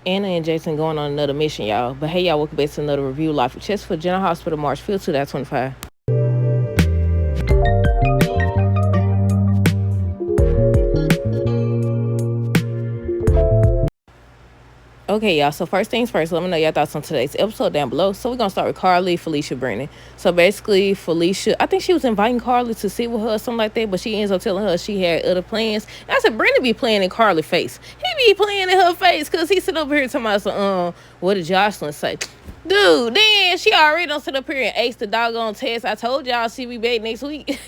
Anna and Jason going on another mission, y'all. But hey, y'all, welcome back to another review of Life with Chess General Hospital, March 5th, 2025. Okay, y'all, so first things first, let me know your thoughts on today's episode down below. So we're going to start with Carly, Felicia, Brennan. So basically, Felicia, I think she was inviting Carly to sit with her or something like that, but she ends up telling her she had other plans. And I said, Brennan be playing in Carly's face. He be playing in her face because he sit up here talking about what did Jocelyn say? Dude, then she already done sit up here and ace the doggone test. I told y'all she'll be back next week.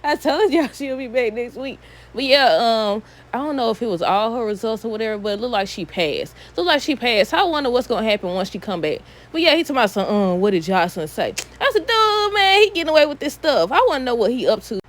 I told y'all she'll be back next week. But yeah, I don't know if it was all her results or whatever, but it looked like she passed. So I wonder what's gonna happen once she come back. But yeah, he talking about some, what did Jocelyn say? I said, dude, man, he getting away with this stuff. I wanna know what he up to.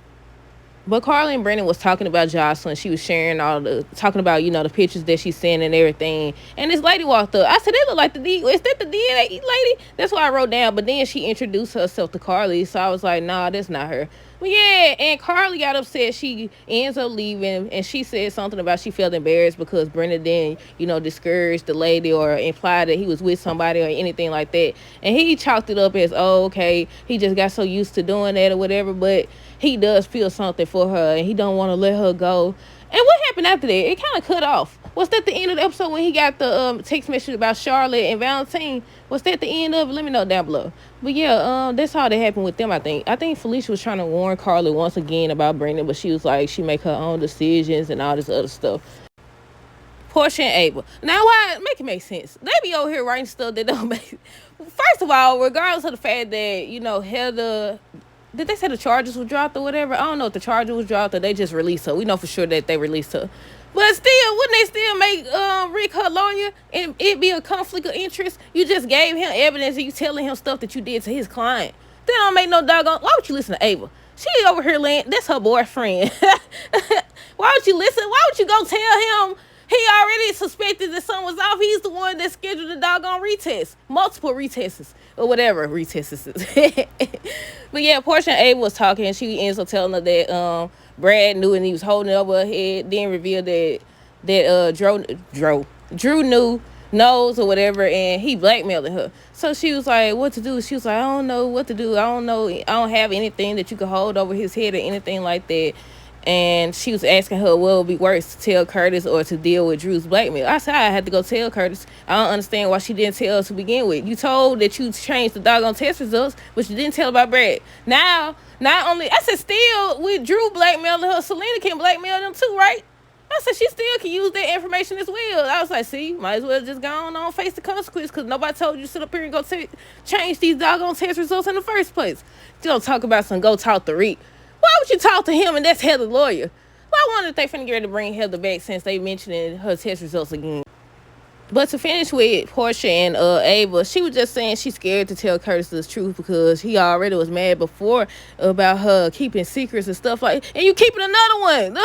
But Carly and Brandon was talking about Jocelyn. She was sharing talking about, the pictures that she's sent and everything. And this lady walked up. I said, they look like is that the DNA lady? That's what I wrote down. But then she introduced herself to Carly. So I was like, nah, that's not her. But yeah, and Carly got upset. She ends up leaving. And she said something about she felt embarrassed because Brandon didn't, discourage the lady or imply that he was with somebody or anything like that. And he chalked it up as, oh, okay, he just got so used to doing that or whatever. But he does feel something for her and he don't want to let her go. And what happened after that? It kind of cut off. Was that the end of the episode when he got the text message about Charlotte and Valentine? Was that the end of it? Let me know down below. But yeah, that's how that happened with them, I think. I think Felicia was trying to warn Carly once again about Brandon, but she was like, she make her own decisions and all this other stuff. Portia and Ava. Now, why? Make it make sense. They be over here writing stuff that don't make... First of all, regardless of the fact that, Heather... Did they say the charges were dropped or whatever? I don't know if the charges was dropped or they just released her. We know for sure that they released her. But still, wouldn't they still make Rick her lawyer and it be a conflict of interest? You just gave him evidence and you telling him stuff that you did to his client. That don't make no doggone... Why would you listen to Ava? She over here laying... That's her boyfriend. Why would you listen? Why would you go tell him he already suspected that something was off? He's the one that scheduled the doggone retest. Multiple retests. Or whatever retests. But yeah, Portia and Ava was talking and she ends up telling her that Brad knew and he was holding it over her head. Then revealed that Drew knows or whatever, and he blackmailing her. So she was like, what to do? She was like, I don't know what to do. I don't know. I don't have anything that you could hold over his head or anything like that. And she was asking her what would be worse, to tell Curtis or to deal with Drew's blackmail. I said I had to go tell Curtis. I don't understand why she didn't tell us to begin with. You told that you changed the doggone test results, but you didn't tell about Brad. Now, not only, I said still with Drew blackmailing her, Selena can blackmail them too, right? I said she still can use that information as well. I was like, see, might as well just go on face the consequence because nobody told you to sit up here and go change these doggone test results in the first place. You don't talk about some go talk to Reek. Why would you talk to him and that's Heather's lawyer? Well, I wonder if they finna get ready to bring Heather back since they mentioned her test results again. But to finish with Portia and Ava, she was just saying she's scared to tell Curtis the truth because he already was mad before about her keeping secrets and stuff like that. And you keeping another one.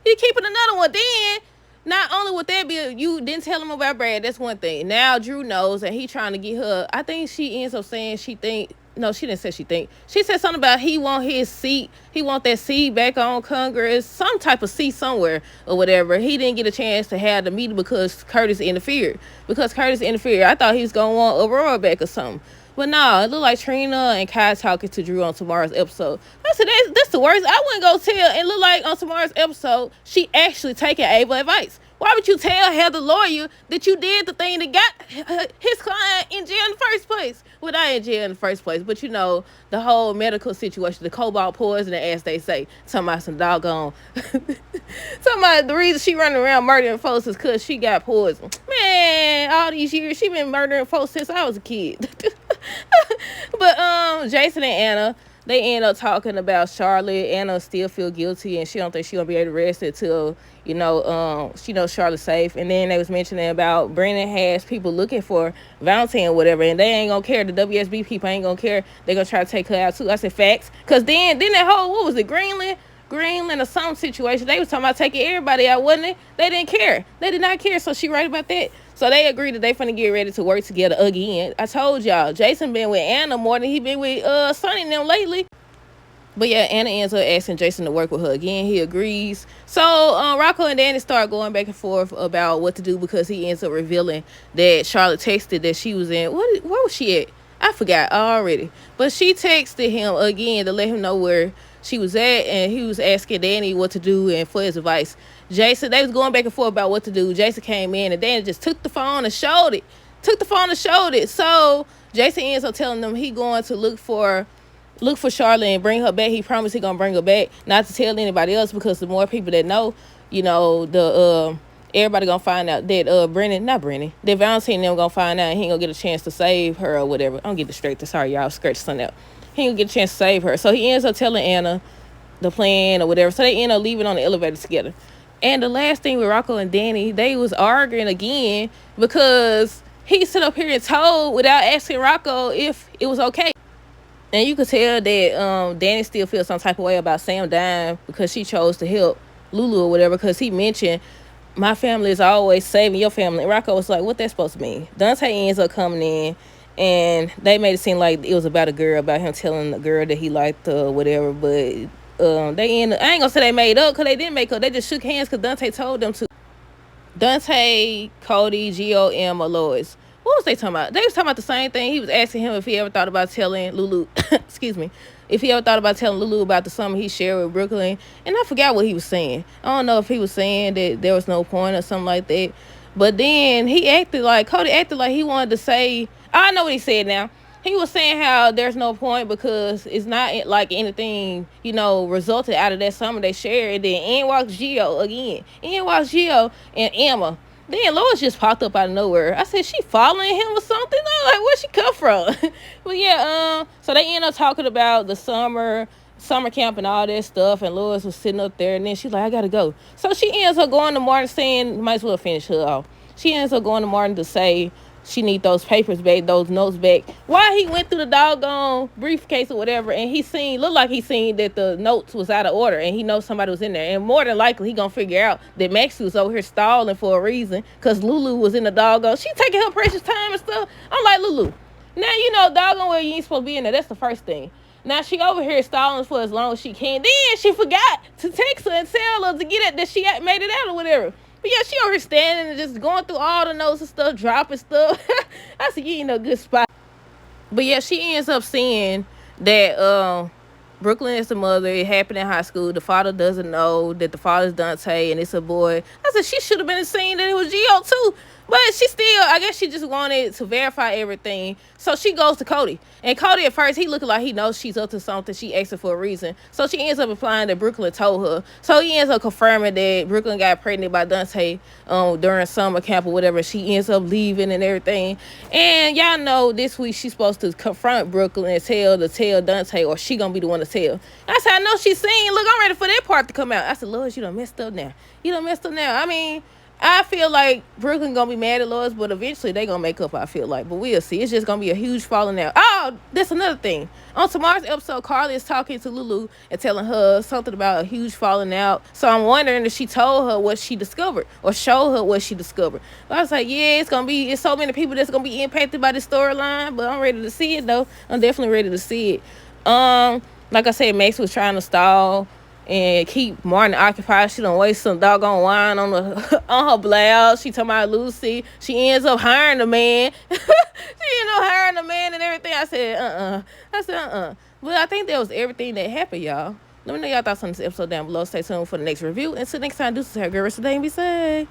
You keeping another one. Then, not only would that be, you didn't tell him about Brad, that's one thing. Now Drew knows and he trying to get her. I think she ends up saying no, she didn't say she think. She said something about he want his seat. He want that seat back on Congress. Some type of seat somewhere or whatever. He didn't get a chance to have the meeting because Curtis interfered. I thought he was going to want Aurora back or something. But no, it looked like Trina and Kai talking to Drew on tomorrow's episode. I said, that's the worst. I wouldn't go tell. It looked like on tomorrow's episode, she actually taking Ava advice. Why would you tell Heather lawyer that you did the thing that got his client in jail in the first place? Well, not in jail in the first place, but the whole medical situation, the cobalt poisoning, as they say. Talking about some doggone... Talking about the reason she running around murdering folks is because she got poisoned. Man, all these years, she been murdering folks since I was a kid. But Jason and Anna, they end up talking about Charlotte. Anna still feel guilty and she don't think she'll be able to arrest until, she knows Charlotte's safe. And then they was mentioning about Brandon has people looking for Valentine or whatever, and they ain't gonna care. The WSB people ain't gonna care. They gonna try to take her out too. I said facts. Cause then that whole, what was it, Greenland or some situation, they was talking about taking everybody out, wasn't it? They didn't care. They did not care. So she right about that. So they agreed that they finna get ready to work together again. I told y'all, Jason been with Anna more than he been with Sonny and them lately. But yeah, Anna ends up asking Jason to work with her again. He agrees. So Rocco and Danny start going back and forth about what to do because he ends up revealing that Charlotte texted that she was in. Where was she at? I forgot already. But she texted him again to let him know where she was at, and he was asking Danny what to do and for his advice. Jason, they was going back and forth about what to do. Jason came in and Danny just took the phone and showed it. So Jason ends up telling them he going to look for Charlotte and bring her back. He promised he gonna bring her back, not to tell anybody else, because the more people that know, the everybody gonna find out that that Valentine and them gonna find out, and he ain't gonna get a chance to save her or whatever. I don't get distracted. Sorry, y'all, scratch something out. He ain't gonna get a chance to save her. So he ends up telling Anna the plan or whatever. So they end up leaving on the elevator together. And the last thing with Rocco and Danny, they was arguing again because he sit up here and told without asking Rocco if it was okay. And you could tell that Danny still feels some type of way about Sam dying because she chose to help Lulu or whatever, because he mentioned, my family is always saving your family. And Rocco was like, what that's supposed to mean? Dante ends up coming in, and they made it seem like it was about a girl, about him telling the girl that he liked or whatever. But they end up, I ain't gonna say they made up, because they didn't make up. They just shook hands because Dante told them to. Dante, Cody, Gio, Emma, Lois. What was they talking about? They was talking about the same thing. He was asking him if he ever thought about telling Lulu, excuse me, if he ever thought about telling Lulu about the summer he shared with Brooklyn. And I forgot what he was saying. I don't know if he was saying that there was no point or something like that. But then Cody acted like he wanted to say, I know what he said now. He was saying how there's no point because it's not like anything, resulted out of that summer they shared. And then in walks Gio again. In walks Gio and Emma. Then Lois just popped up out of nowhere. I said, she following him or something? I'm like, where'd she come from? But yeah, so they end up talking about the summer camp and all that stuff. And Lois was sitting up there, and then she's like, I gotta go. So she ends up going to Martin saying, might as well finish her off. She ends up going to Martin to say she need those papers back, those notes back. Why he went through the doggone briefcase or whatever, and looked like he seen that the notes was out of order, and he knows somebody was in there. And more than likely, he gonna figure out that Maxie was over here stalling for a reason, because Lulu was in the doggone. She taking her precious time and stuff. I'm like, Lulu, now doggone well you ain't supposed to be in there. That's the first thing. Now she over here stalling for as long as she can. Then she forgot to text her and tell her to get it, that she had made it out or whatever. But yeah, she over here standing and just going through all the notes and stuff, dropping stuff. I said, you ain't no good spot. But yeah, she ends up seeing that Brooklyn is the mother. It happened in high school. The father doesn't know that the father's Dante and it's a boy. I said, she should have been seeing that it was Gio too. But I guess she just wanted to verify everything. So she goes to Cody. And Cody, at first, he looking like he knows she's up to something. She asked her for a reason. So she ends up implying that Brooklyn told her. So he ends up confirming that Brooklyn got pregnant by Dante during summer camp or whatever. She ends up leaving and everything. And y'all know this week she's supposed to confront Brooklyn and tell Dante, or she gonna be the one to tell. I said, I know she's seen. Look, I'm ready for that part to come out. I said, Lois, you done messed up now. I mean, I feel like Brooklyn gonna be mad at Lois, but eventually they gonna make up, I feel like. But we'll see. It's just gonna be a huge falling out. Oh, that's another thing. On tomorrow's episode, Carly is talking to Lulu and telling her something about a huge falling out. So I'm wondering if she told her what she discovered or showed her what she discovered. But I was like, yeah, it's so many people that's gonna be impacted by this storyline, but I'm ready to see it though. I'm definitely ready to see it. Like I said, Max was trying to stall and keep Martin occupied. She don't waste some doggone wine on her blouse. She talking about Lucy. She ends up hiring a man. And everything. I said, But I think that was everything that happened, y'all. Let me know y'all thoughts on this episode down below. Stay tuned for the next review. Until next time, do have a good rest of the day and be safe.